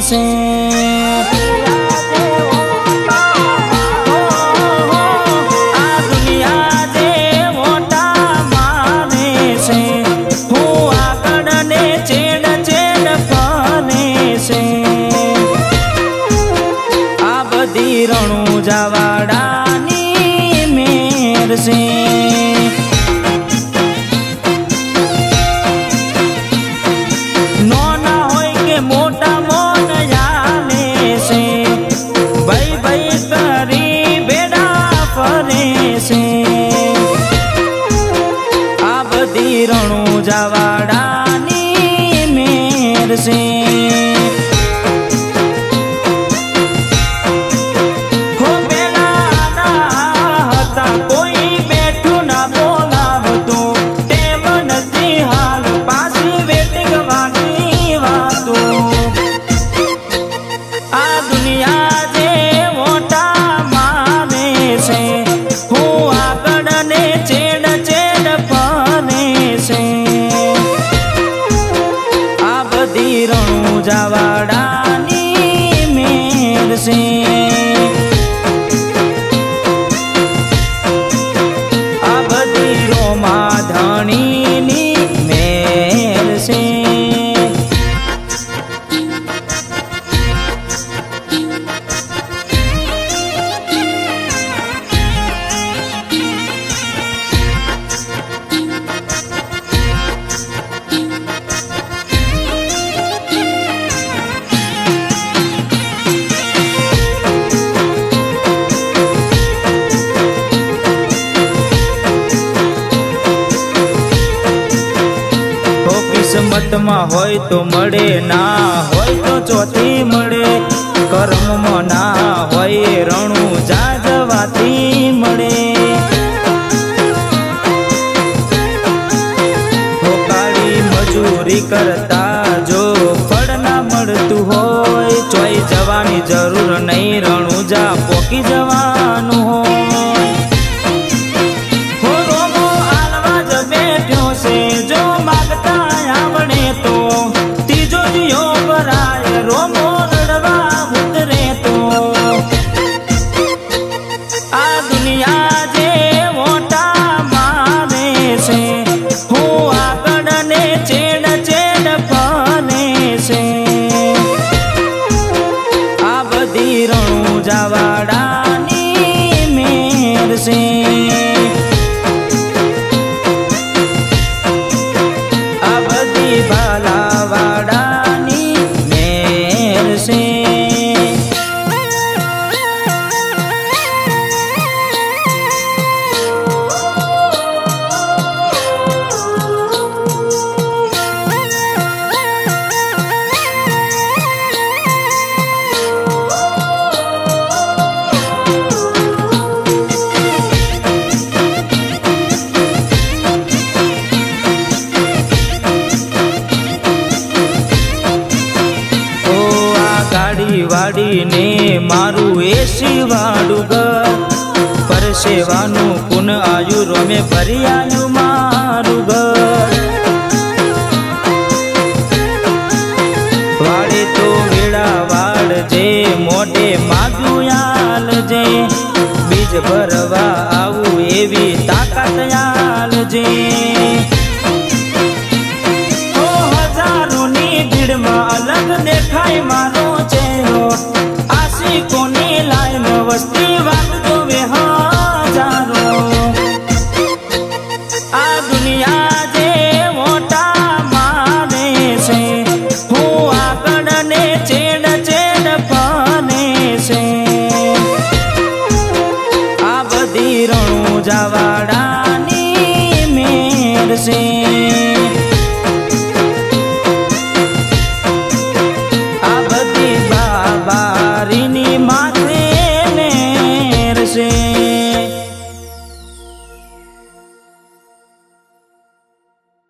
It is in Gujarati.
છે। આ દુનિયા જે મોટા માને છે, હું આગળ ને ચેડ ચેડ ફરે છે। આ બધી રણુજાવાડાની મેર છે। રણુજાવાડાની મેર છે। હો પેલા હતા કોઈ બેઠું ના બોલાવતું, તેમ નથી હાલ પાછી વેટિંગ વાગી વાતું। આ દુનિયા જે મોટા માને છે, હું આગળ ને ચેડ ચેડ ફરે છે। રણુજાવાડાની મેર છે। આ બધી રોમાધણીની મેર છે। કિસ્મતમાં હોય તો મળે, ના હોય તો ચોથી મળે। કર્મમાં ના હોય રણુજા જવાથી મળે। કાળી મજૂરી કરતા જો ફળ ના મળતું હોય, ચોઈ જવાની જરૂર નહીં, રણુજા પોકી જવાનું હોય। રણુજાવાડાની મેર છે। આ બધી ભાલાવાડાની મેર છે। વાડીને મારું એસી વાળું ઘર, પરસેવાનું પુન આયુ રમે ભરી આયુ મારું ઘર। વાડે તો વેળા વાળજે, મોઢે માગ્યું આલજે, બીજ ભરવા આવું એવી તાકાત આલજે।